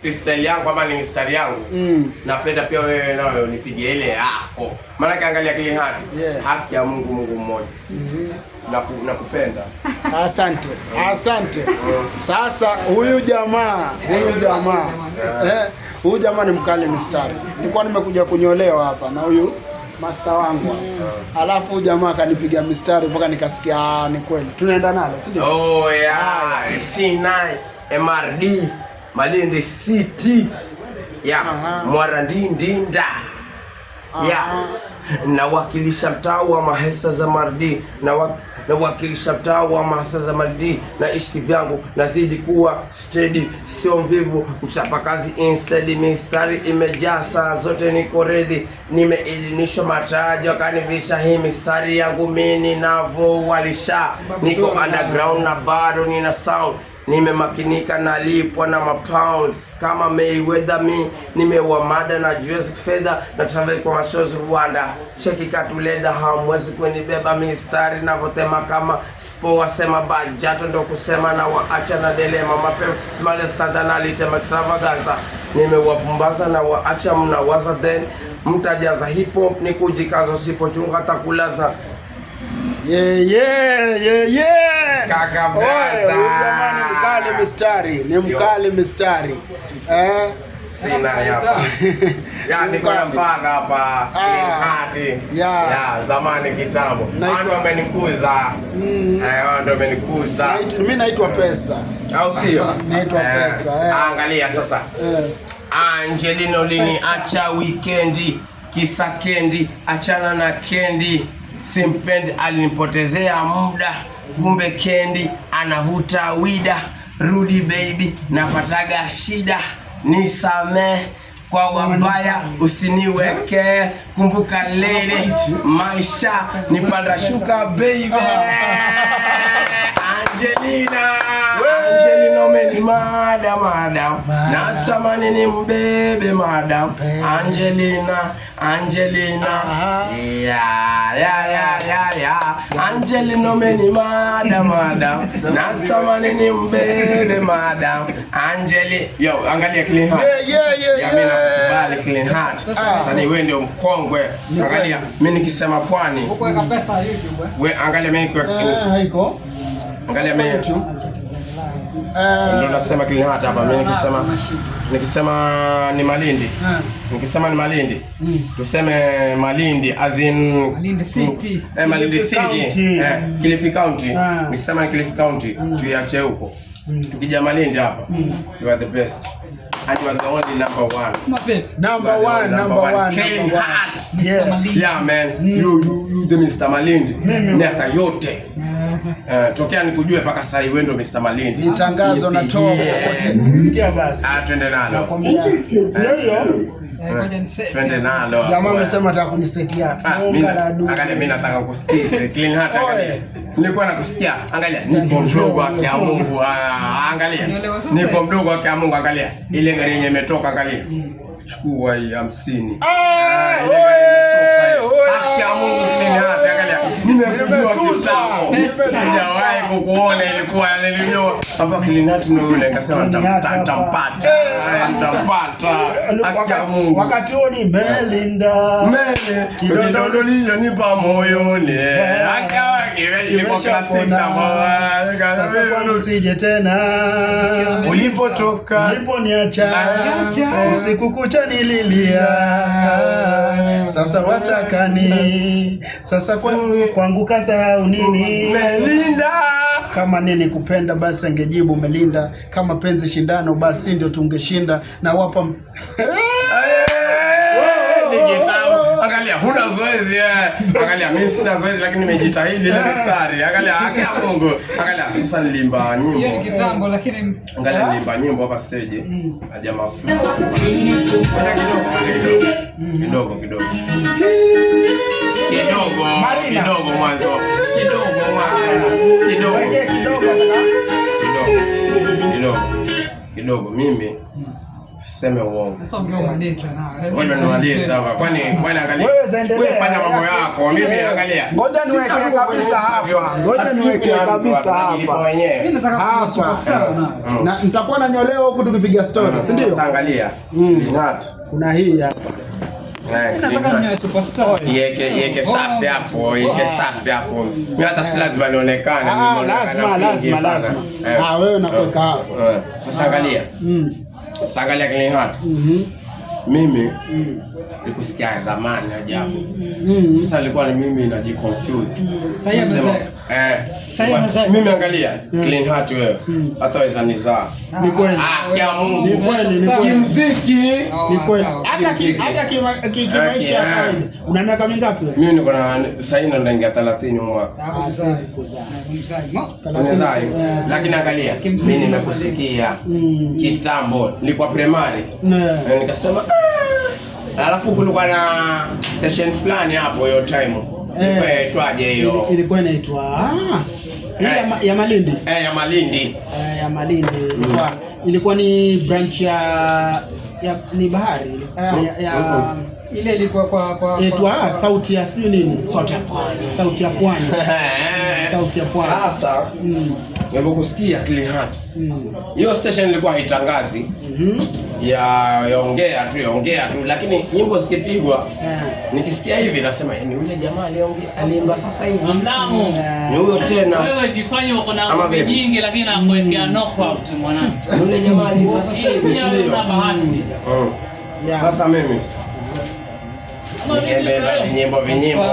freestyle yangu ama ni mistari yangu. Napenda pia wewe nawe unipige ile yako. Maana kaangalia Clean Heart. Haki ya Mungu, Mungu mmoja. Nakupenda. Asante. Sasa huyu jamaa huyu jamaa ni mkali mistari. Nilikuwa nimekuja kunyolewa hapa na huyu master wangu. Alafu huyu jamaa akanipiga mistari mpaka nikasikia ni kweli. Tunaenda nalo, si ndio? Oh yeah. C9 MRD Malindi City. Mwarandindinda. Nawakilisha mtaa wa Mahesa za Mardi. Nawakilisha mtaa wa Mahesa za Mardi. Na ishki vyangu nazidi kuwa steady, sio mvivu, mchapakazi instead. Mistari imejaa saa zote, niko ready. Nimeelinishwa mataja kanivisha hii mistari yangu mimi navo walisha. Niko underground na bado nina sound. Nimemakinika na lipwa na mapounds kama Mayweather. Nimewamada na US fedha na travel kwa mashows Rwanda. Cheki katuleda hamwezi kunibeba mistari na votema kama spo wasema bajato ndo kusema na waacha na delema mapema small standard na litema extravaganza. Nimewapumbaza na waacha mnawaza then mtajaza hip hop ni kujikaza usipochunga takulaza. Kaka Blaza. Jamani ni mkali mistari. Sina hapa. Niko nafanga hapa Clean Heart. Zamani kitambo. Watu wamenikuza. Ndio wamenikuza. Mimi naitwa Pesa. Au sio? Naitwa Pesa. Angalia sasa. Angelino lini acha weekendi. Kisa Kendi, achana na Kendi. Simpendi alinipotezea muda. Kumbe Kendi anavuta wida. Rudi baby, napataga shida. Nisame kwa wabaya usiniweke. Kumbuka lele maisha nipanda shuka baby. Angelina meni madam. Natamani ni mbebe madam. Angelina. Angelina meni madam. Natamani ni mbebe madam. Yo, angalia Clean Heart. Mimi nakukubali Clean Heart. Sasa ni wewe ndio mkongwe. Angalia mimi nikisema pwani. Ukweka pesa YouTube. Wewe angalia mimi haiko. Angalia mimi ndio nasema Clean Heart hapa. Mimi nikisema ni Malindi. Nikisema ni Malindi. Tuseme Malindi as in Malindi City. Malindi City. Kilifi County. Nikisema ni Kilifi County, tuiache huko. Tukija Malindi hapa. You are the best. And you are the only number one. Clean Heart. Yeah man. You the Mr. Malindi. Miaka yote. Tokea nikujue paka sasa wewe ndio Mr. Malindi. Ni tangazo na toa popote. Sikia basi. Twende nalo. Nakwambia. Twende nalo. Jamaa amesema nataka kunisetia. Angalia mimi nataka kusikiza Clean Heart. Angalia. Nilikuwa nakusikia. Angalia nipo mdogo wa Mungu. Angalia. Nipo mdogo wa Mungu. Angalia. Ile gari yenyewe imetoka angalia. Chukua hii 50. Haki ya Mungu Clean Heart. Angalia. Nimekujua kitambo. Sijawahi kukuona, ilikuwa nilijua hapa Clean Heart ndio yule nikasema nitampata. Haki ya Mungu. Wakati huo ni Melinda. Kidogo nilionipa moyoni. Akawa ilikuwa class 6 hapo. Sasa kwani usije tena. Ulipotoka. Uliponiacha. Usiku kucha nililia. Sasa watakani. Sasa kwangu kasahau nini? Melinda. Kama nini kupenda basi angejibu Melinda. Kama penzi shindano basi ndio tungeshinda. Na wapa angalia huna zoezi angalia mimi sina zoezi lakini nimejitahidi ile mistari angalia haki ya Mungu angalia sasa nilimba nyimbo hiyo ni kitambo lakini angalia nilimba nyimbo hapa stage na jamaa fulani kidogo mwanzo kidogo mimi Sema uongo. Sasa ungeomaliza na. Ngoja nimalize hapa. Kwani angalia. Wewe fanya mambo yako. Mimi angalia. Ngoja niweke kabisa hapa. Ngoja niweke kabisa hapa. Mimi nataka kuwa superstar na. Na nitakuwa na nyoleo huku tukipiga story, si ndio? Sasa angalia. Kuna hii hapa. Nataka niwe superstar. Yeke safi hapo, yeke safi hapo. Mimi hata si lazima nionekane, mimi lazima. Wewe unakuweka hapo. Sasa angalia. Sasa angalia Clean Heart. Mimi nilikusikia zamani ajabu. Sasa nilikuwa ni mimi najiconfuse. Sasa mimi angalia Clean Heart wewe. Hata waweza nizaa. Ni kweli. Kia Mungu. Ni kweli. Kimziki. Ni kweli. Hata kimaisha kawaida. Una miaka mingapi wewe? Mimi niko na sasa hivi ndo naingia 30 mwaka. Siwezi kuzaa. Unazaa. Lakini angalia mimi nimekusikia kitambo nilikuwa primary. Nikasema alafu kulikuwa na station fulani hapo hiyo time. Twaje hiyo? Ilikuwa inaitwa ya Malindi. Ya Malindi. Ya Malindi. Ilikuwa ni branch ya ni bahari. Ile ilikuwa kwa sauti ya sijui nini? Sauti ya Pwani. Sauti ya Pwani. Sauti ya Pwani. Sasa nilipokusikia Clean Heart. Hiyo station ilikuwa haitangazi. Yaongea tu lakini nyimbo zikipigwa nikisikia hivi nasema ni yule jamaa aliimba sasa hivi. Ni huyo tena. Wewe jifanye uko na ngoma nyingi lakini nakuwekea knockout mwanangu. Yule jamaa aliimba sasa hivi sio? Sasa mimi nikembeba vinyimbo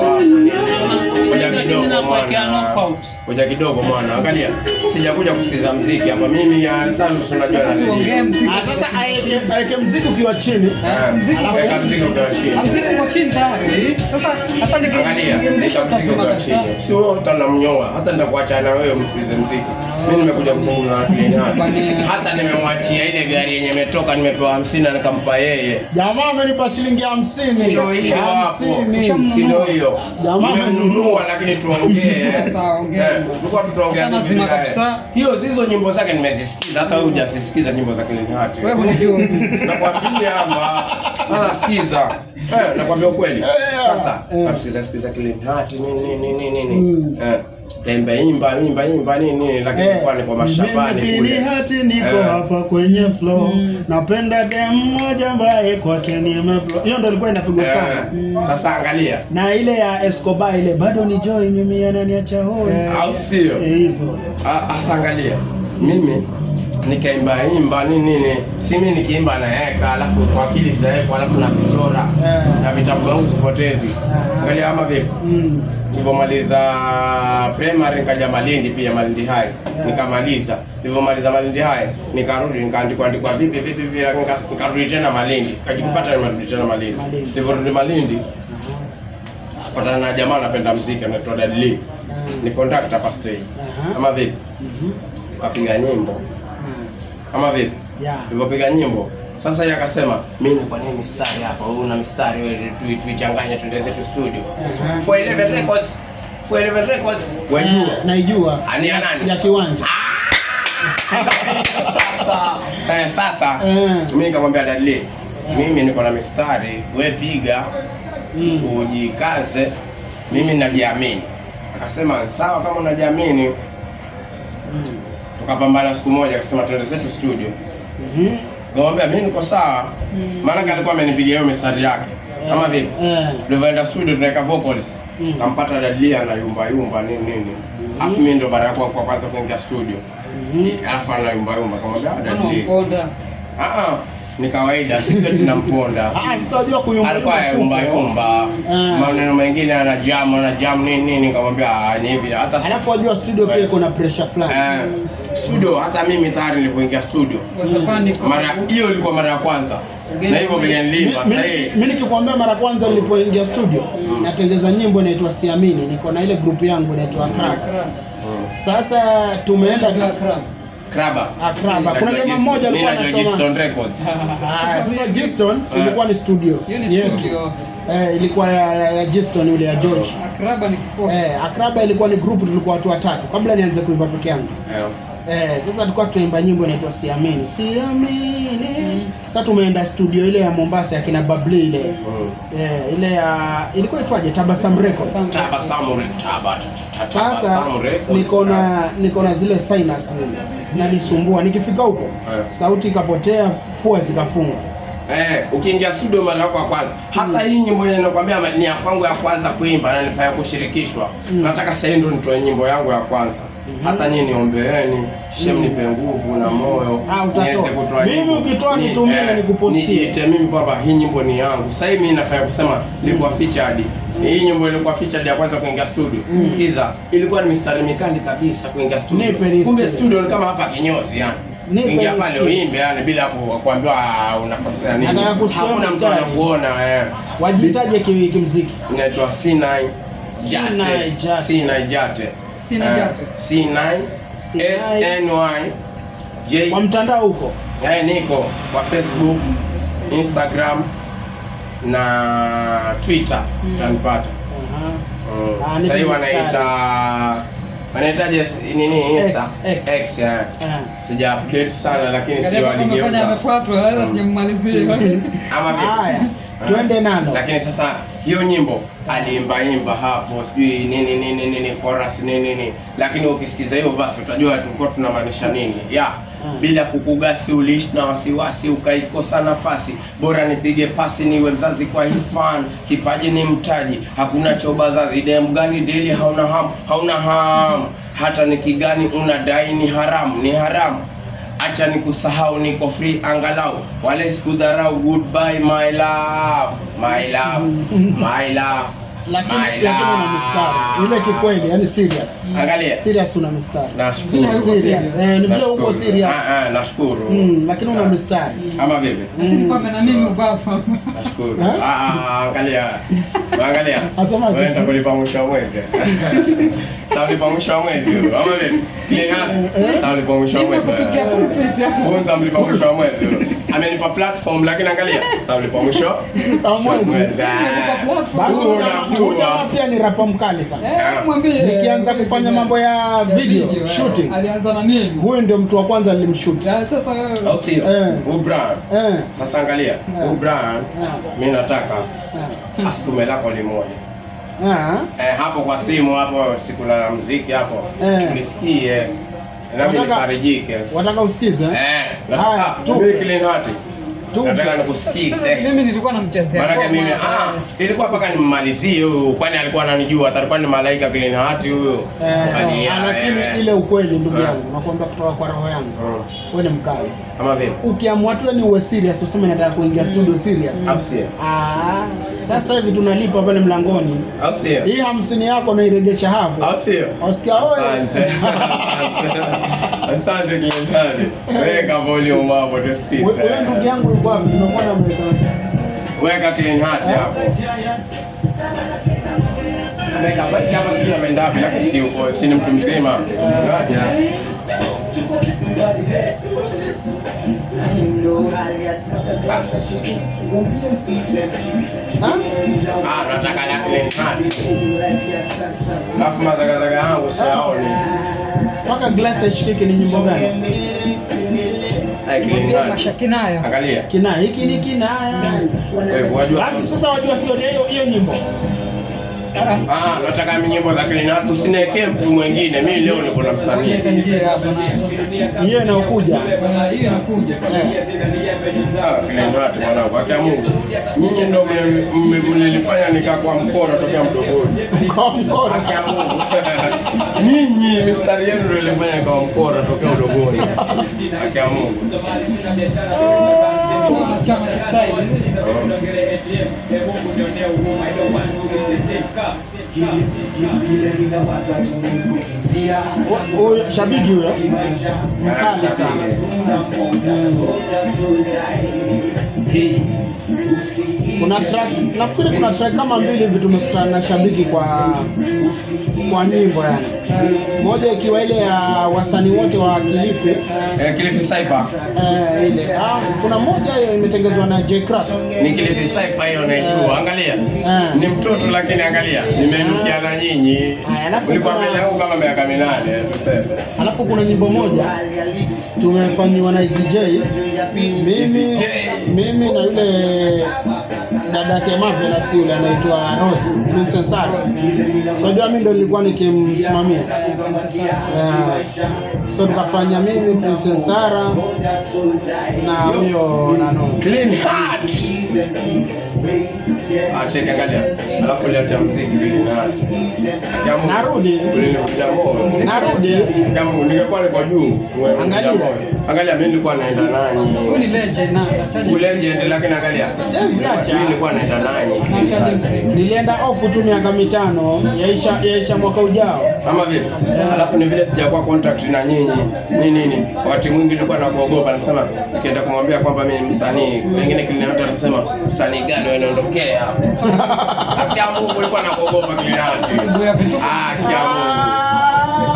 Kuja kidogo mwana. Angalia. Sijakuja kusikiza muziki hapa. Mimi ya tano tunajua na. Sasa aeke muziki ukiwa chini. Weka muziki ukiwa chini. muziki uko chini tayari. Sasa angalia. Weka muziki ukiwa chini. Sio utanamnyoa. Hata nitakuacha na wewe msikize muziki. Mimi nimekuja kuzungumza na Clean Heart. Hata nimemwachia ile gari yenye imetoka nimepewa 50 na nikampa yeye. Jamaa amenipa shilingi 50. Sio hiyo hapo. Sio hiyo. Jamaa amenunua lakini tuongee. Tulikuwa tutaongea lazima kabisa. Hiyo zizo nyimbo zake nimezisikiza hata wewe hujasikiza nyimbo za Clean Heart. Wewe unajua. Nakwambia hapa. Anasikiza. Nakwambia ukweli. Sasa nasikiza Clean Heart nini. Tembe imba nini lakini kwa ni kwa mashambani kule. Clean Heart niko hapa kwenye flow. Napenda dem moja ambaye kwake nimeblow. Hiyo ndio ilikuwa inapigwa sana. Sasa angalia. Na ile ya Escobar ile bado ni joy mimi ananiacha hoi. Au sio? Hizo. Asa angalia. Mimi nikaimba nini. Si mimi nikiimba naeka alafu kwa akili zaeko alafu na kuchora. Na vitabu wangu sipotezi. Angalia kama vipi? Nilipomaliza primary nikaja Malindi pia Malindi High. Nikamaliza. Nilipomaliza Malindi High nikarudi nikaandikwa vipi nikarudi tena Malindi. Kajipata nimerudi tena Malindi. Niliporudi Malindi patana na jamaa anapenda muziki anaitwa Dadli. Ni conductor hapa stage. Kama vipi? Tukapiga nyimbo. Kama vipi? Nilipopiga nyimbo sasa yeye akasema mimi kwa nini mistari hapa? Wewe una mistari wewe tuichanganye tuende zetu studio. For 11 records. Wajua. Naijua. Ani ya nani? Ya Kiwanja. Sasa mimi nikamwambia Dadli, mimi niko na mistari, wewe piga. Ujikaze. Mimi ninajiamini. Akasema sawa kama unajiamini. Tukapambana siku moja akasema tuende zetu studio. Ngombe mimi niko sawa. Maana alikuwa amenipigia hiyo mistari yake. Kama vipi? Tulienda studio tunaweka vocals. Kampata Dadlia na yumba nini. Alafu mimi ndo mara ya kwanza kuingia studio. Alafu ana yumba kamwambia Dadlia. Ni kawaida sisi tunamponda. Sasa unajua kuyumba. Alikuwa yumba. Maneno mengine ana jam nini nikamwambia ni hivi hata alafu unajua studio pia iko na pressure fulani. Studio hata mimi tayari nilipoingia studio. Mara hiyo ilikuwa mara ya kwanza. Na hivyo vile nilimba sasa hivi. Mimi nikikwambia mara kwanza nilipoingia studio natengeza nyimbo inaitwa Siamini. Niko na ile group yangu inaitwa Kraba. Sasa tumeenda Kraba. Kuna jamaa mmoja alikuwa anasoma Giston Records. Sasa Giston ilikuwa ni studio yetu. Ilikuwa ya Giston yule ya George. Akraba ni kikosi. Akraba ilikuwa ni group tulikuwa watu watatu kabla nianze kuimba peke yangu. Sasa tulikuwa tunaimba nyimbo inaitwa Siamini. Siamini. Sasa tumeenda studio ile ya Mombasa ya kina Babli ile. Ile ya ilikuwa itwaje? Tabasamu Records. Sasa niko na zile sinus zinanisumbua. Nikifika huko sauti ikapotea, pua zikafunga. Ukiingia studio mara yako ya kwanza, hata hii nyimbo yenyewe nakwambia ni ya kwangu ya kwanza kuimba na nilifanya kushirikishwa. Nataka sasa ndio nitoe nyimbo yangu ya kwanza. Hata nyinyi niombeeni, shem nipe nguvu na moyo niweze kutoa nyimbo. Mimi ukitoa nitumie nikupostie. Niite mimi kwamba hii nyimbo ni yangu. Sasa mimi nafanya kusema nilikuwa featured. Hii nyimbo ilikuwa featured ya kwanza kuingia studio. Sikiza, ilikuwa ni mistari mikali kabisa kuingia studio. Kumbe studio ni kama hapa kinyozi yani. Ingia pale uimbe yani bila kuambiwa unakosea nini. Hakuna mtu anakuona. Wajitaje kimuziki? Inaitwa C9 Jate. C9 SNY J. Kwa mtandao huko? Niko kwa Facebook, Instagram na Twitter utanipata. Sasa hivi wanaitaje nini Insta? X ya. Sija update sana lakini sio aligeuza. Amefuatwa sasa sijamalizia. Ama haya. Twende nalo. Lakini sasa hiyo nyimbo aliimba hapo sijui nini chorus nini, lakini ukisikiza hiyo verse utajua tulikuwa tunamaanisha nini. Bila kukugasi uliishi na wasiwasi ukaikosa nafasi, bora nipige pasi niwe mzazi kwa hifan, kipaji ni mtaji hakuna chobazazi, dem gani deli hauna ham hata nikigani unadai ni haramu, acha nikusahau niko free angalau, wale sikudharau, goodbye my love. Lakini una mistari ile kikweli, yani serious. Angalia. Serious una mistari. Nashukuru. Serious. Ni vile uko serious. Nashukuru. Lakini una mistari. Ama vipi? Kwamba na mimi ubafa. Nashukuru. Angalia. Asema wewe ndio kulipa mwisho wa mwezi. Talipa mwisho wa mwezi. Ama vipi? Clean talipa mwisho wa mwezi. Wewe ndio mlipa mwisho wa mwezi. Amenipa platform lakini angalia. Talipa mwisho wa mwezi. Basi pia ni rapa mkali sana. Mwambie nikianza kufanya mambo ya video shooting alianza na mimi. Huyu ndio mtu wa kwanza nilimshoot. Sasa au sio? Brian. Sasa angalia. Brian. Mimi nataka asukume lako limoja. Hapo kwa simu hapo siku la muziki hapo. Nisikie. Na mimi nifarijike. Wataka usikize? Nataka tu clean heart. Nataka nikusikize. Mimi nilikuwa namchezea. Maana mimi ilikuwa mpaka nimmalizie huyo, kwani alikuwa ananijua, alikuwa ni malaika clean heart huyo. Lakini ile ukweli ndugu yangu, nakwambia kutoka kwa roho yangu. Wewe ni mkali. Ama vipi? Ukiamua tu ni uwe serious, useme nataka kuingia studio serious. Au sio? Sasa hivi tunalipa pale mlangoni. Au sio? Hii 50 yako nairejesha hapo. Au sio? Usikia wewe? Asante clean heart. Weka volume hapo tusikize. Wewe ndugu yangu uko wapi? Tunakuwa mweka. Weka clean heart hapo. Kama pia ameenda wapi lakini si mtu mzima. Ngoja. Nataka la clean heart. Alafu mazagazaga yangu siaoni. Paka glass ishikike ni nyimbo gani? Mashakinaya. Angalia. Kinaya, hiki ni kinaya. Basi sasa wajua story hiyo nyimbo. Nataka nyimbo za clean heart, usinekee mtu mwingine. Mimi leo niko na msanii. Hiyo inakuja. Hiyo inakuja. Clean heart mwanangu, kwa Mungu. Nyinyi ndio mlilifanya nikakuwa mkora tokea mdogoni. Kwa mkora kwa Mungu. Nyinyi mistari yenu ndio ilifanya nikawa mkora tokea mdogoni. Kwa Mungu. Chama style. Huyo shabiki huyo mkali sana. Kuna track, nafikiri kuna track kama 2 hivi tumekutana na shabiki kwa nyimbo yani. Moja ikiwa ile ya wasanii wote wa Kilifi. Kilifi Cypher. Ile. Kuna moja hiyo imetengenezwa na J Crack. Ni Kilifi Cypher hiyo naijua. Angalia. Ni mtoto lakini angalia. Nimeinukia na nyinyi. Ulikuwa mbele yangu kama miaka 8 tuseme. Alafu kuna nyimbo moja tumefanywa na EZJ. Mimi na yule dada yake Marvelous yule anaitwa Rose, Princess Sara. So mimi ndo nilikuwa nikimsimamia. So tukafanya mimi Princess Sara na huyo nano Clean Heart. Cheki angalia. Alafu ile ya muziki Clean Heart. Narudi. Kama ningekuwa niko juu, angalia mimi nilikuwa naenda nani? Huyu ni legend na Legend lakini angalia. Mimi nilikuwa naenda nani? Nilienda off tu miaka 5, yaisha mwaka ujao. Kama vile. Alafu ni vile sijakuwa contract na nyinyi. Nini? Wakati mwingi nilikuwa nakuogopa, nasema nikienda kumwambia kwamba mimi ni msanii, pengine Clean anasema msanii gani wewe unaondokea hapo. Akia Mungu nilikuwa nakuogopa Clean.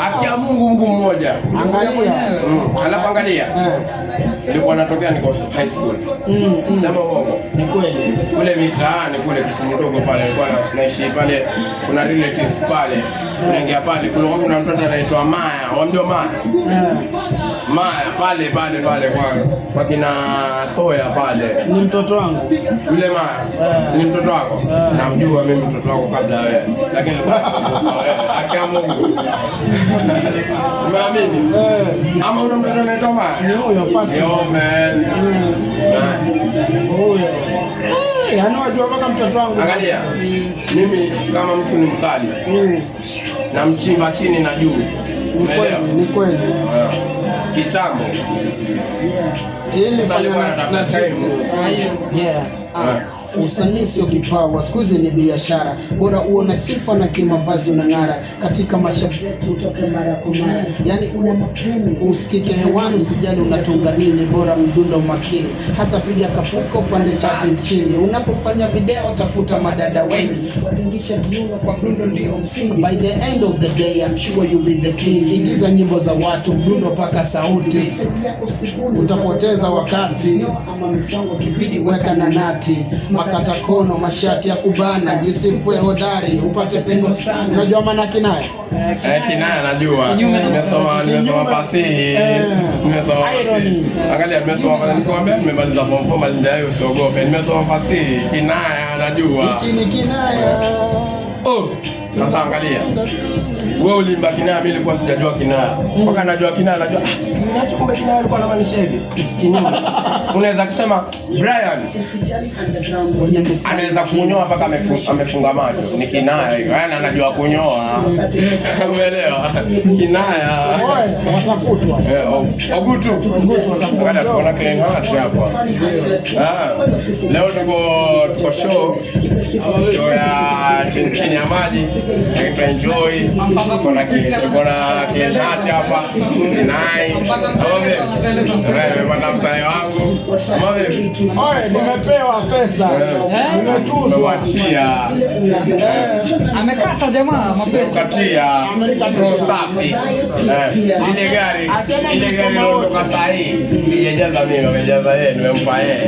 Akia Mungu mmoja. Angalia. Alafu angalia. Nilikuwa natokea niko high school. Sema uongo. Ni kweli. Kule mitaani kule Kisumu ndogo pale nilikuwa naishi pale, kuna relatives pale. Unaingia pale kuna mtoto anaitwa Maya. Wamjua Maya? Maya pale kwa kina Toya pale. Ni mtoto wangu. Yule Maya. Si ni mtoto wako? Namjua mimi mtoto wako kabla wewe. Lakini akia Mungu. Umeamini? Ama una mtoto anaitwa Maya? Ni huyo first. Yo man. Huyo. Yaani wajua mpaka mtoto wangu. Angalia. Mimi kama mtu ni mkali. Na mchimba chini na juu. Ni kweli. Kitambo. Ili fanya time. Yeah. Usanii sio kipawa, siku hizi ni biashara. Bora uone sifa na kimavazi unang'ara. Katika mashabiki utoke mara kwa mara. Yani usikike hewani, usijali unatunga nini. Bora mdundo makini, hasa piga kapuko upande chati chini. Unapofanya video tafuta madada wengi, watingisha viuno kwa mdundo ndio msingi. By the end of the day I'm sure you'll be the king. Igiza nyimbo za watu, mdundo paka sauti, utapoteza wakati. Weka na nati, makata kono, mashati ya kubana, jisifue hodari, upate pendo sana. Unajua maana Kinaya? Kinaya najua. Nimesoma fasihi. Angalia nimesoma, nikwambia nimemaliza form 4 mazingira hayo usiogope. Nimesoma fasihi. Kinaya najua. Hiki ni Kinaya. Sasa angalia. Wewe ulimba Kinaya, mimi nilikuwa sijajua Kinaya. Mpaka najua Kinaya, najua kumbe Kinaya alikuwa anamaanisha hivi. Kinyume. Unaweza kusema Brian anaweza kunyoa mpaka amefunga macho. Ni Kinaya hiyo. Yaani anajua kunyoa. Umeelewa? Kinaya. Watafutwa. Ogutu watafuta. Kuna Clean Heart hapa. Leo tuko show ya chini ya maji. Enjoy. Kuna Clean Heart hapa. Sinai. Nimepata mtaani wangu. Nimepewa pesa. Nimewachia. Amekata jamaa Katia. Safi. Ile gari kutoka sahi. Sijajaza mimi, amejaza yeye, nimempa yeye.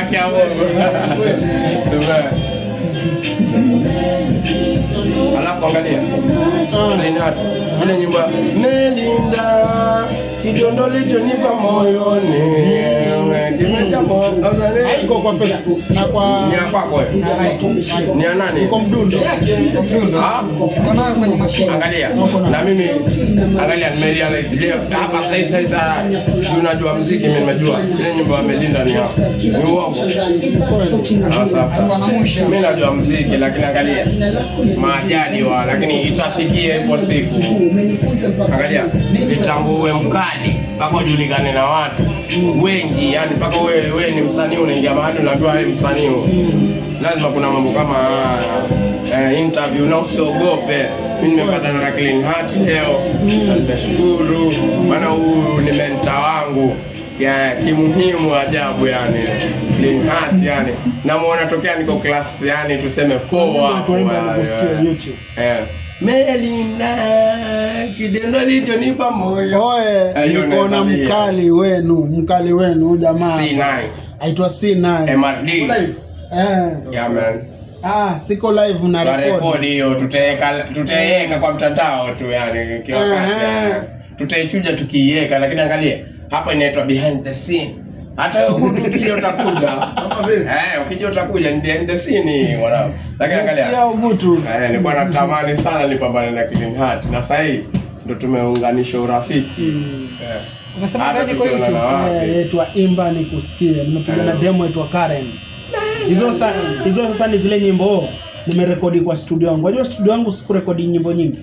Akia Mungu. Alafu angalia. Clean Heart. Ile nyimbo Nelinda kidondo lichonipa moyoni. Haiko kwa Facebook na kwa ni kwako. Ni nani? Kwa mdundo. Angalia. Na mimi angalia nimerealize leo hapa sasa unajua muziki, mimi nimejua ile nyimbo ya Melinda ni hapo. Ni uongo. Mimi najua muziki lakini angalia majaliwa, lakini itafikia ipo siku. Angalia itambue mkali mpaka ujulikane na watu wengi, yani mpaka wewe ni msanii unaingia mahali unaambiwa wewe msanii. Lazima kuna mambo kama interview na usiogope. Mimi nimepatana na Clean Heart leo. Nashukuru maana huyu ni mentor wangu. ya kimuhimu ajabu yani. Clean Heart yani. Na muona tokea niko class yani tuseme 4 hapo. YouTube. Melinda kidendo lichonipa moyo. Oe, niko na mkali wenu jamaa. C9. Aitwa C9. MRD. Yeah man. Siko live na record hiyo tutaiweka kwa mtandao tu yani kiwakati. Tutaichuja tukiiweka, lakini angalia hapa inaitwa behind the scene. Hata wewe ukija utakuja. Ukija utakuja ni behind the scene mwanangu. Lakini angalia. Sio Ugutu. Nilikuwa natamani sana nipambane na Clean Heart. Na sasa hii ndo tumeunganisha urafiki. Umesema gani kwa YouTube? Inaitwa Imba Nikusikie. Nimepiga na demo inaitwa Karen. Hizo sasa ni zile nyimbo nimerekodi kwa studio yangu. Unajua studio yangu sikurekodi nyimbo nyingi.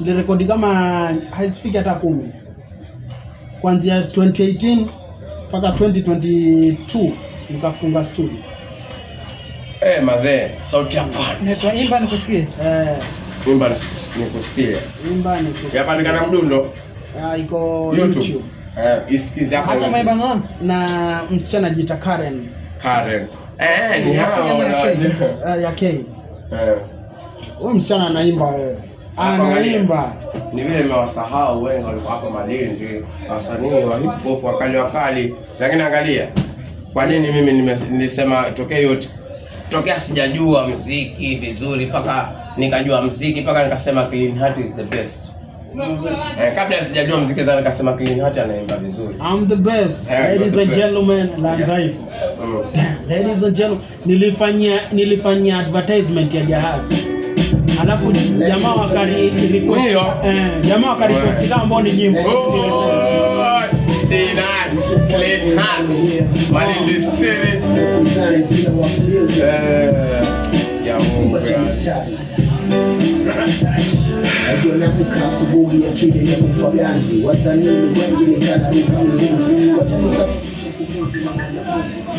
Nilirekodi kama haisifiki hata 10. Kuanzia 2018 mpaka 2022 nikafunga studio. Mazee, sauti ya pwani. Imba Nikusikie. Imba Nikusikie. Imba Nikusikie. Yapatikana mdundo. Iko YouTube. Isikize hapa. Hata maiba na msichana jita Karen. Ni hao ya K. Wewe msichana anaimba wewe. Anaimba. Ni vile nimewasahau wengi walikuwa hapo Malindi. Wasanii wa hip hop wakali. Lakini angalia. Kwa nini mimi nilisema tokea sijajua muziki vizuri mpaka nikajua muziki mpaka nikasema Clean Heart is the best. Kabla sijajua muziki sana nikasema Clean Heart anaimba vizuri. I'm the best. Ladies and gentlemen, Landaifu. Ladies and gentlemen, nilifanyia advertisement ya Jahazi. Alafu jamaa wakariposti kama ni nyimbo. C9 Clean Heart Malindi City. Najua nakuka asubuhi ya kile ya kufaganzi. Wasanii wengi nikana ruka ulinzi. Wacha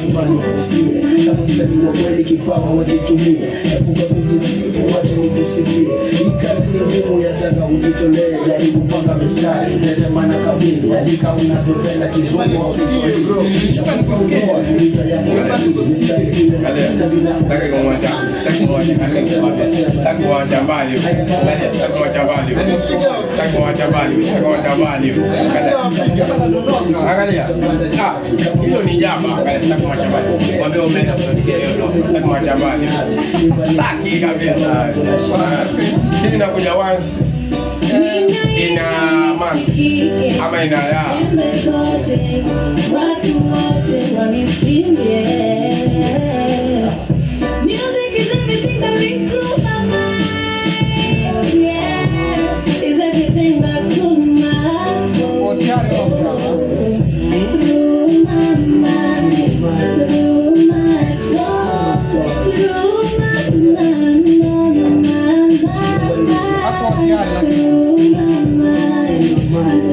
Imba Nikusikie. Kama msanii wa kweli kipawa wajitumie. Epuka kujisifu, wacha nikusifie. Hii kazi ni ngumu, yataka ujitolee. Jaribu panga mistari, lete maana kamili. Andika unavyopenda Kizungu au Kiswahili. Imba Nikusikie. Tuliza ya mistari ile na bila. Sitaki kuwacha mbali. Angalia. Hilo ni jamba, sitaki kuwacha mbali. Mwambie umeenda kupiga hiyo ndo, sitaki kuwacha mbali. Sitaki kabisa. Hii inakuja once in a month ama in a year. Music is everything that rings through my mind. Yeah, is everything that's in my soul. Through my mind, through my soul, through my mind,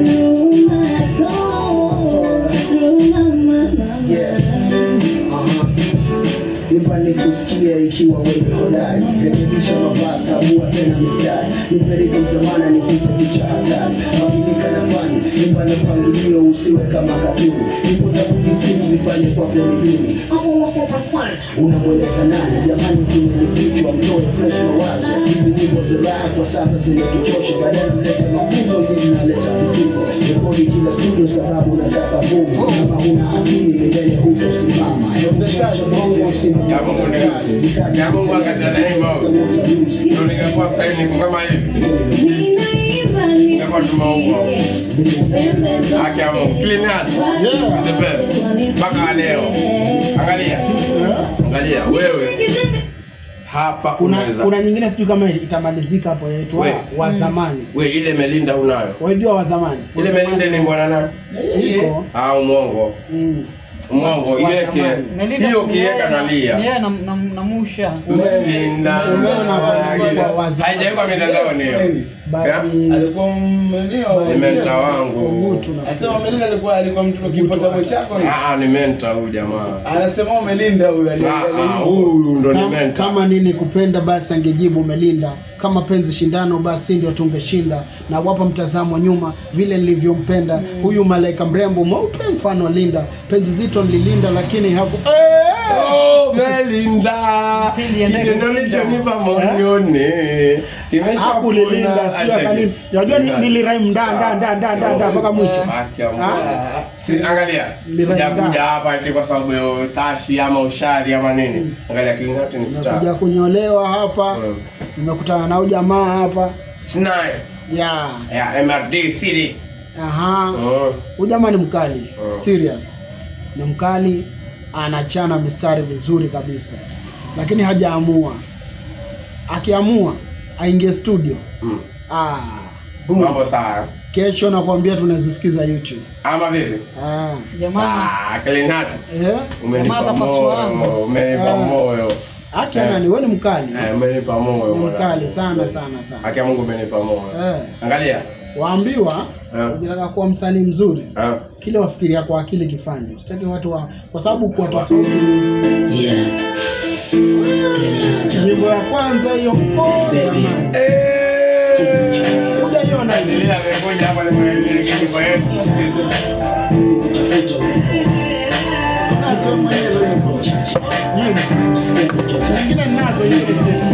through my soul, through my mind. Imba Nikusikie ikiwa wewe hodari. Rekebisha mavazi, kabua tena mistari. Niverike mzamana nipite picha hatari. Mabinika na fani, imba na mpangilio usiwe kama katuni. Nyimbo za kujisifu zifanye kwa pembeni. Unamweleza nani? Jamani kimenifichwa, mtoe fresh mawazo. Hizi nyimbo za raha kwa sasa zimetuchosha. Badala mlete mafunzo, hivi naleta vituko. Rekodi kila studio sababu nataka bongo. Kama huna akili milele hutosimama. Bongo usimama. Mungu akatanaimba. Ndio ningekuwa saini kama hivi. Ningekuwa tumaumwa. Mungu Clean Heart is the best. Mpaka leo. Angalia wewe. Hapa kuna nyingine sijui kama itamalizika hapo yetu wa zamani. Wewe ile Melinda unayo? Unajua wa zamani. Ile Melinda ni mbona nani? Iko. Muongo. Mungu iweke. Hiyo kiweka nalia. Yeye na musha. Melinda. Umeona kwa haijawekwa mitandaoni hiyo. alikuwa ni mentor wangu. Ugutu na anasema umelinda, alikuwa mtu kipota chako ni ni mentor huyu jamaa. Anasema umelinda huyu huyu ndo ni mentor. Kama nini kupenda basi angejibu umelinda. Kama penzi shindano basi ndio tungeshinda. Na wapa mtazamo nyuma vile nilivyompenda huyu malaika mrembo mweupe mfano Linda. Penzi zito nililinda lakini hapo Melinda ndio nilichonipa moyoni. Hapo Linda sio kanini. Unajua nilirhyme nda mpaka mwisho. Si angalia. Sijakuja hapa eti kwa sababu ya tashi ama ushari ama nini. Angalia Klinati ni star. Nimekuja kunyolewa hapa. Nimekutana na jamaa hapa. Snail. Ya MRD City. Huyu jamaa ni mkali. Serious. Ni mkali, anachana mistari vizuri kabisa. Lakini hajaamua. Akiamua aingie studio. Mambo sawa. Kesho nakwambia tunazisikiza YouTube. Ama vipi? Jamaa Klinati. Umenipa moyo. Umenipa moyo. Haki nani wewe ni mkali. Umenipa moyo. Ni mkali sana. Haki ya Mungu umenipa moyo. Angalia. Waambiwa unataka kuwa msanii mzuri. Kile wafikiria kwa akili kifanye. Usitaki watu kwa sababu kwa tofauti. Nyimbo ya kwanza hiyo kwa zamani. Hujaiona ile amekuja hapa ni nyimbo yetu. Zingine nazo ile sema.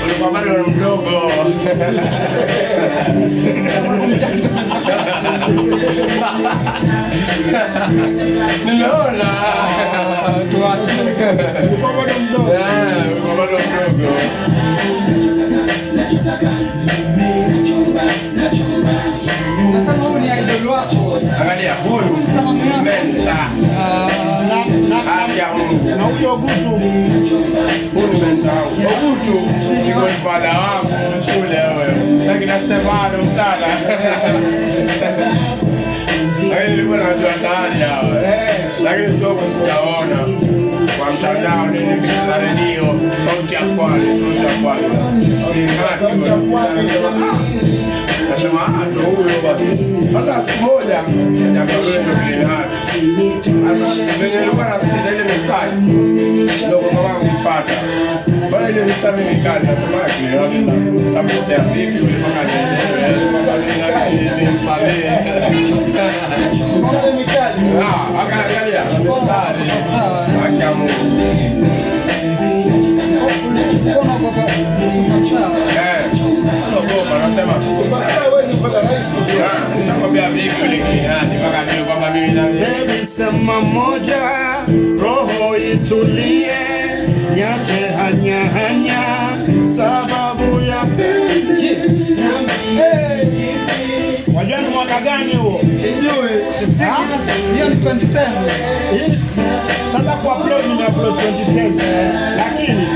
Ulikuwa bado mdogo. Nimeona. Ulikuwa bado mdogo. Ulikuwa bado mdogo. unasema huyu ni idol wako. Angalia huyu mentor. Na huyo Ogutu huyu ni mentor wangu. Ogutu ni godfather wangu shule wewe. Lakini Stefano mtana. Lakini nilikuwa najua tayari hawa. Lakini sio kwa sijaona. Kwa mtandao nini kisa redio sauti ya kwale. Nasema ndo huyo bado. Hata siku moja nikamwambia ndo Klinati. Sasa ndio nilikuwa nasikiliza ile mistari. Ndio kama kumfuata. Bwana ile mistari ni kali nasema Klinati kama ya vipi ulipaka nini ni msalie. Akaangalia mistari. Akamu. Anasema wewe ni mpaka rais. Nakwambia vipi ile Klinati mpaka ndio kwamba mimi na baby sema moja roho itulie nyache hanya sababu ya penzi. Wajua ni mwaka gani huo? Sijui. Hiyo ni 2010. Sasa kwa upload ni upload 2010. Lakini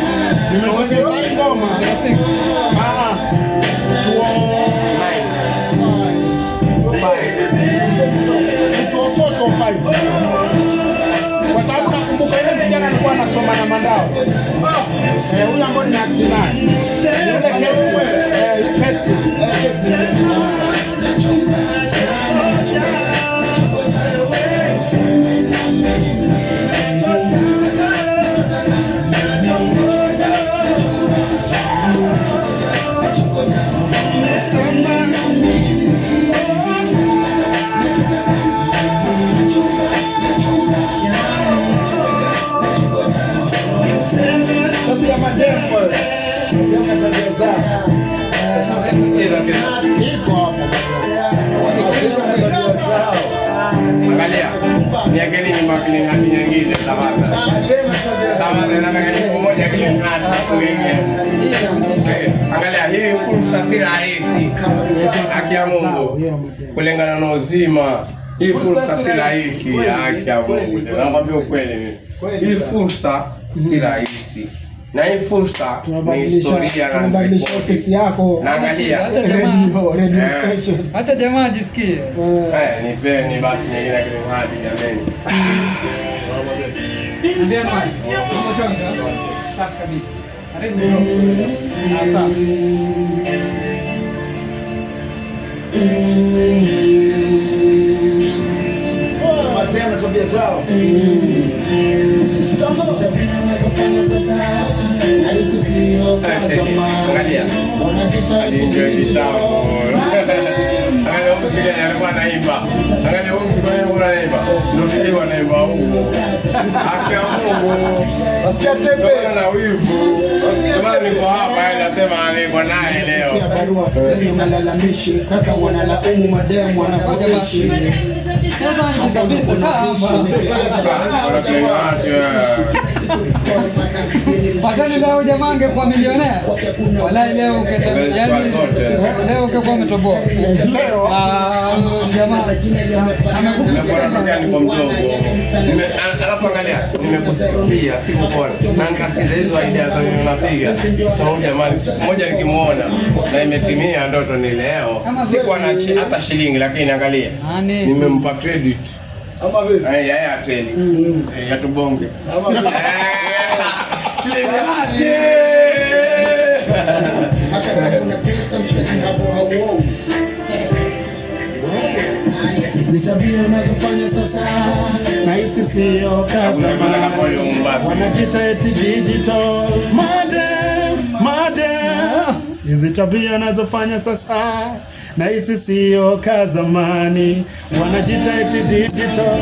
nimekuja ngoma 6. Kwa sababu nakumbuka ile msichana alikuwa anasoma na Mandao. Huyo ambaye ni actor naye. Yule guest. Angalia, niangalie ni Klinati nyingine Tabata. Tabata na nyimbo moja Klinati nyingine. Angalia hii fursa si rahisi. Haki ya Mungu. Kulingana na uzima. Hii fursa si rahisi. Haki ya Mungu. Nakwambia ukweli mimi. Hii fursa si rahisi. Na hii fursa ni historia na tunabadilisha ofisi yako. Na angalia radio station. Acha jamaa ajisikie. Nipeni basi nyingine kitu hadi jameni. Ndio maana. Safi kabisa. Karibu. Asante. Matendo tabia zao. Angalia. Ndio vitabu. Angalia mpiga alikuwa anaimba. Angalia huyu mpiga anaimba. Ndio sasa wanaimba huko. Haki ya Mungu. Wasikia tembe na wivu. Kama niko hapa nasema niko naye leo. Pia barua zenye malalamishi kaka wanalaumu mademu wanapoishi. Patani leo jamaa angekuwa milionea. Walai leo ungekuwa umetoboa. Leo Jamaa Nimekuwa ni kwa mdogo. Alafu angalia, nimekusikia sikupona. Na nikasikiza hizo idea za unapiga. Sasa jamani, moja nikimuona na imetimia ndoto ni leo. Sikuwa na hata shilingi lakini angalia. Nimempa credit. ama vipi? Yeye ateli. Ya tubonge. Zitabia unazofanya sasa na hisi sio kaza wanajita eti digital madam hizi tabia unazofanya sasa na hisi sio kaza zamani wanajita eti digital.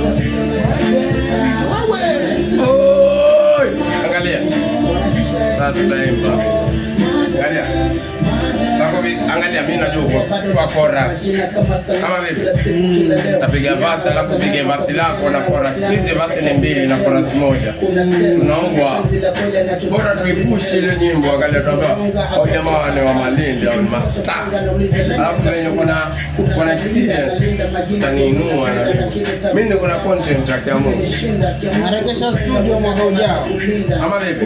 Angalia. Sasa tutaimba. Angalia. Angalia mimi najua kwa chorus. Kama vipi? Tapiga verse alafu pige verse lako na chorus. Hizi verse ni mbili na chorus moja. Tunaomba bora tuipush ile nyimbo angalia tuambia au jamaa wale wa Malindi au master. Alafu wenye kuna experience taniinua na mimi niko na content ya Mungu. Narejesha studio mwaka ujao. Ama vipi?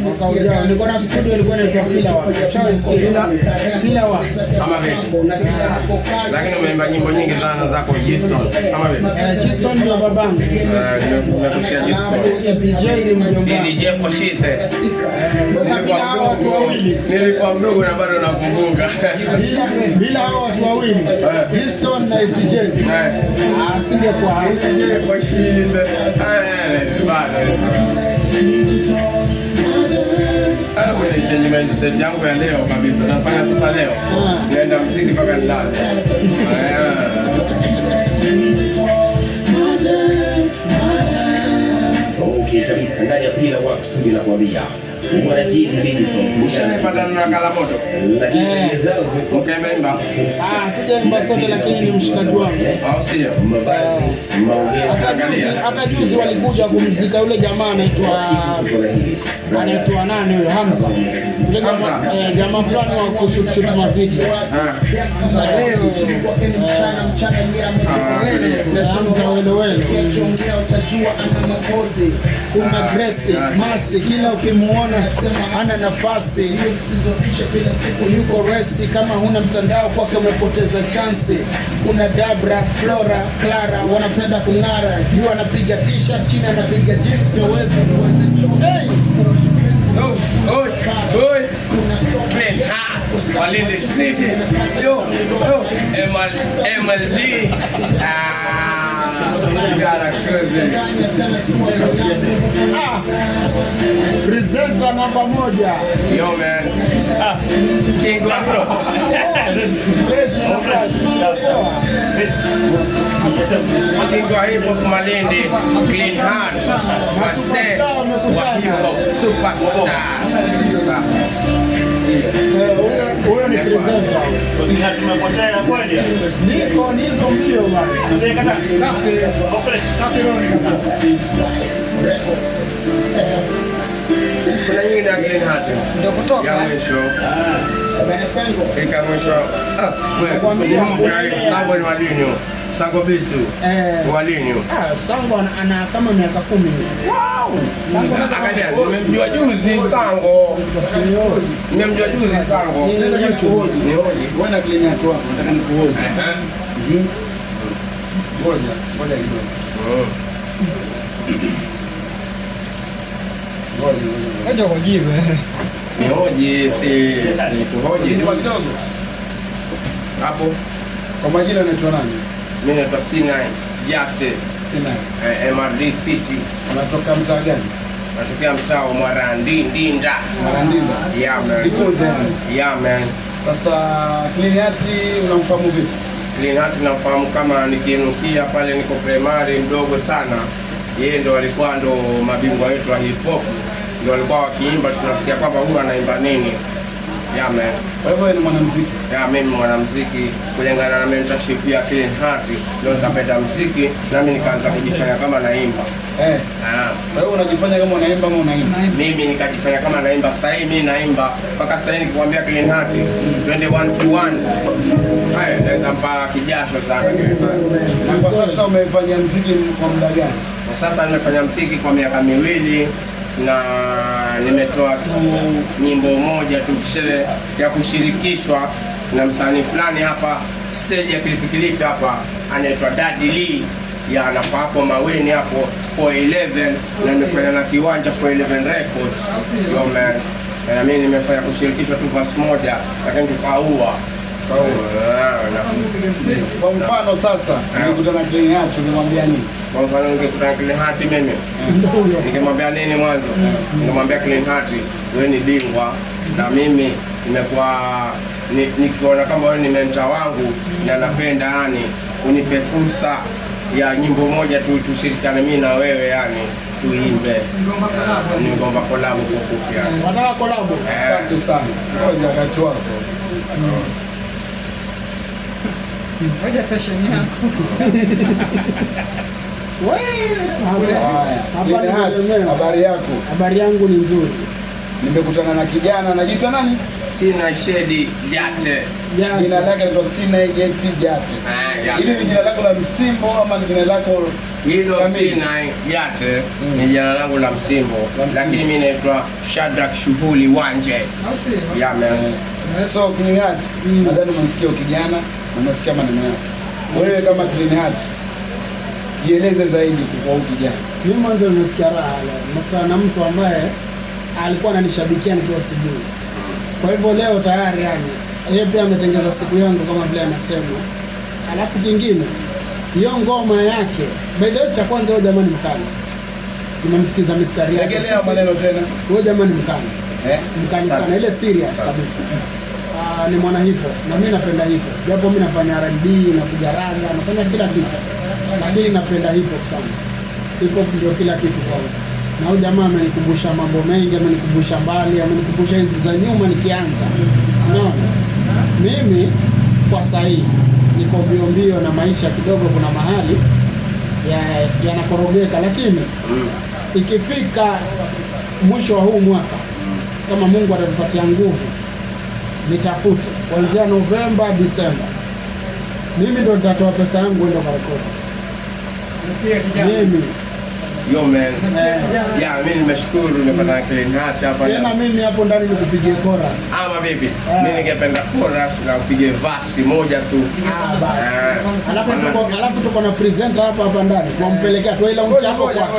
Mwaka ujao niko na studio ilikuwa inaitwa Pila Wax. Ama vipi? Lakini umeimba nyimbo nyingi sana zako Giston. Ama vipi? Giston ndio babangu. Nimekusikia Giston. DJ ni mjomba. DJ Koshite. Nilikuwa mdogo na bado nakumbuka. Bila hao watu wawili, Giston na CJ. Asingekuwa Koshite. Mwenye change mindset yangu ya leo kabisa. Nafanya sasa leo. Naenda muziki mpaka nilale. Okay kabisa, ndani ya Pila Wax studio nakwambia. Wanajiita digital. Ushanipata na kalamoto. Lakini zao zimekuwa ukaimba. tujaimba sote lakini ni mshikaji wangu. Au sio? Hata juzi walikuja kumzika yule jamaa anaitwa nani huyo Hamza. Yule jamaa fulani wa kushoot ma video. Hamza Welewele. Kuna Grace, Masi kila ukimuona ana nafasi. Yuko resi kama huna mtandao kwake umepoteza chance. Kuna Dabra, Flora, Clara wanapenda kung'ara. Yu anapiga t-shirt chini anapiga jeans ndio wewe. Hey! Oi. Malindi City. Yo. MLD. Presenter namba 1. Yo man. King Gordon. King Gordon of Malindi. Clean Heart. Wase. Superstar. Huyo ni presenter. tumepotea kweli. Niko nizo mbio bwana. Ndio kata. Safi. Fresh. Safi leo. Kuna nyingine ya Clean Heart. Ndio kutoka. Ya mwisho. Bwana Sango. Ika mwisho. Wewe, Sango ni wadini. Sango bitu. Walini. Sango ana kama miaka 10 hivi. Wow. Sango angalia, nimemjua juzi Sango. Nimemjua juzi Sango. Ni hoji. Bwana Clean Heart wako, nataka nikuhoji. Ngoja kidogo. Ngoja kujibu. Ni hoji si kuhoji. Ni kwa kidogo. Hapo Kwa majina unaitwa nani? mimi naitwa Sinai Jate. Sina. MRD City. Unatoka mtaa gani? Natokea mtaa wa Mwarandi Ndinda. Marandinda. Yeah man. Jikunze. Yeah man. Sasa Clean Heart unamfahamu vipi? Clean Heart namfahamu kama nikinukia pale niko primary mdogo sana. Yeye ndo alikuwa ndo mabingwa wetu wa hip hop. Ndio walikuwa wakiimba tunasikia kwamba huyu anaimba nini. Yeah man. Kwa hivyo wewe ni mwanamuziki. Ya mimi mwanamuziki kulingana na mentorship ya Clean Heart ndio nikapenda muziki na mimi nikaanza kujifanya kama naimba. Kwa hiyo unajifanya kama unaimba ama unaimba? Mimi nikajifanya kama naimba. Sasa hivi mimi naimba mpaka sasa hivi nikikwambia Clean Heart twende 1 to 1. Haya naweza mpa kijasho sana Clean Heart. Na kwa sasa umefanya muziki kwa muda gani? Kwa sasa nimefanya muziki kwa miaka 2 na nimetoa tu nyimbo moja tu kisha ya kushirikishwa na msanii fulani hapa stage ya Kilifi hapa anaitwa Daddy Lee ya anapo hapo Maweni hapo 411 na nimefanya na kiwanja 411 Records. Yo man. Na mimi nimefanya kushirikishwa tu verse moja lakini tukaua. Kwa mfano sasa nikikutana na Clean Heart ungemwambia nini? Kwa mfano nikikutana na Clean Heart mimi nikimwambia nini mwanzo? Ningemwambia Clean Heart wewe ni bingwa na mimi nimekuwa nikiona kama wewe ni mentor wangu na napenda yani unipe fursa ya nyimbo moja tu tushirikiane mimi na wewe yani tuimbe. Ngomba collab kwa fupi yani. Wanataka collab. Asante sana. Ngoja wakati wako. Ngoja session yako. Habari yako? Habari yangu ni nzuri. Nimekutana na kijana anajiita nani? Sina Shedi Jate. Jina lake ni Sina Jeti Jate. Hili ni jina lako la msimbo ama ni jina lako? Hilo Sina Jate ni jina langu la msimbo. Lakini mimi naitwa Shadrack Shughuli Wanje. Yeah man. So Clean Heart, nadhani umesikia kijana na umesikia maneno yake. Wewe kama Clean Heart, jieleze zaidi kwa huyu kijana. Mimi mwanzo nimesikia raha leo. Na mtu ambaye alikuwa ananishabikia nikiwa sijui. Kwa hivyo leo tayari yani yeye pia ametengeza siku yangu kama vile anasema. Alafu kingine hiyo ngoma yake by the way cha kwanza huyo jamani mkali. Nimemsikiza mistari yake. Rejelea maneno tena. Huyo jamani mkali. Mkali sana ile serious kabisa. Ni mwana hip hop na mimi napenda hip hop. Japo mimi nafanya R&B na kupiga raga, nafanya kila kitu. Lakini napenda hip hop sana. Hip hop ndio kila kitu kwangu. Na huyu jamaa amenikumbusha mambo mengi, amenikumbusha mbali, amenikumbusha enzi za nyuma nikianza. No. Mimi kwa sahihi niko mbio na maisha kidogo, kuna mahali yanakorogeka, lakini ikifika mwisho wa huu mwaka kama Mungu atanipatia nguvu nitafute kuanzia Novemba, Disemba. Mimi ndo nitatoa pesa yangu enda kwa rekodi. Nasikia kijana. Mimi Yo man. Yeah, mimi nimeshukuru nimepata Clean Heart hapa. Tena mimi hapo ndani nikupigie chorus. Ama vipi? Mimi ningependa chorus na upige verse moja tu. Basi. Alafu tuko na presenter hapa ndani. Tumpelekea tu ile unchi hapo kwa.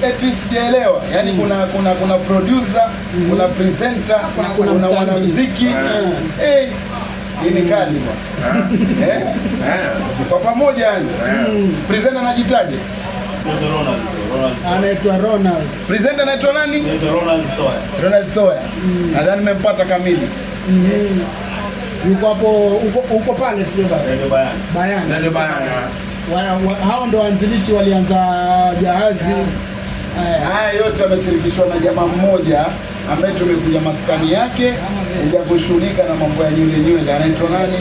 Eti sijaelewa. Yaani kuna producer, kuna presenter, kuna mwanamuziki. Hii ni kali bwana. Kwa pamoja yani. Presenter anajitaje? Anaitwa Ronald. Presenter anaitwa nani? Ronald Toya. Nadhani nimempata kamili. Yuko hapo uko pale sio baya. Bayana. Ndio bayana. Hao ndo waanzilishi walianza Jahazi. Haya yote ameshirikishwa na jamaa mmoja ambaye tumekuja maskani yake kuja kushughulika na mambo ya nywele. Anaitwa nani?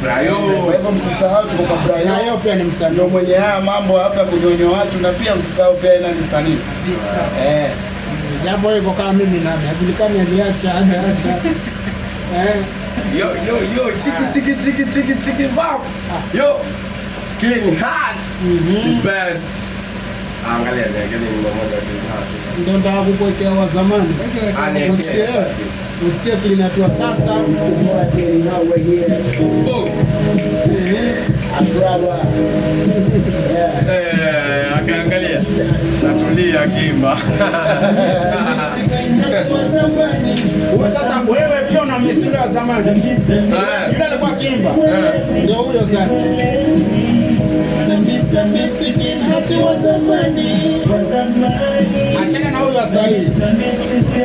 Brayo. Kwa hivyo msisahau tuko kwa Brayo. Brayo pia ni msanii. Ndio mwenye haya mambo hapa kunyonya watu, na pia msisahau pia yeye ni msanii. Jambo hilo kama mimi nani hajulikani aliacha ameacha. Yo chiki bam. Yo Clean Heart. The best. Angalia ni mmoja wa Clean Heart. Ndio nataka kukuwekea wa zamani. Usikie Clean Heart wa sasa. Akaangalia natulia kimba. Sasa wewe pia una misuli ya zamani. Yule alikuwa kimba. Ndio huyo sasa. Na Messi Clean Heart wa zamani. Achana na huyo sasa hivi.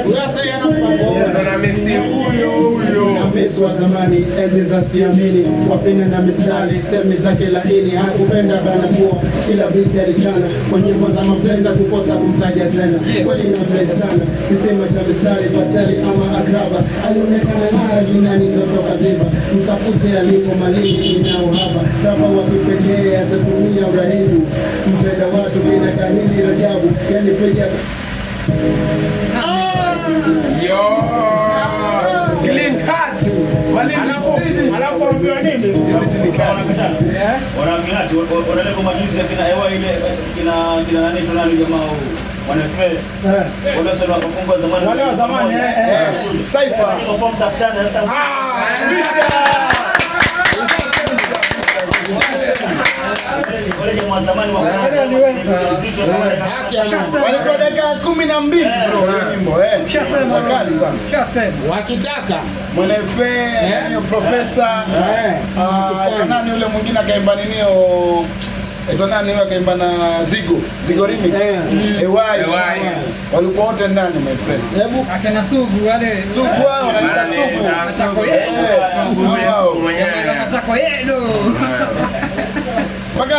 Huyo sasa hivi anampa bora. Na Messi huyo. Na Messi wa zamani enzi za siamini, wafina na mistari semi zake laini, hakupenda bana kuwa kila biti alichana kwa nyimbo za mapenzi kukosa kumtaja tena. Kweli nampenda sana kisema cha mistari pateli ama akraba, alionekana mara duniani ndoto kaziba, mtafute alipo malini na uhaba, kama wa kipekee atatumia urahibu, mpenda watu bila kahili rajabu, yani peja Clean Heart. Alafu ambiwa nini? Wanaleko majuzi kina hewa ile kina nani tunali jamaa wanafe. Wanasema wakumbuka zamani. Wale wa zamani Saifa. Form tafutana sasa. Wale jamaa zamani walikuwa dakika 12 bro nyimbo kali sana. Wakitaka Mwanafe hiyo profesa nani yule mwingine akaimba ninio nani yule akaimba na Zigo remix Ewai walikuwa wote ndani my friend. Hebu akina Sugu wale wao wanataka Sugu mwenyewe anataka yeye ndo mpaka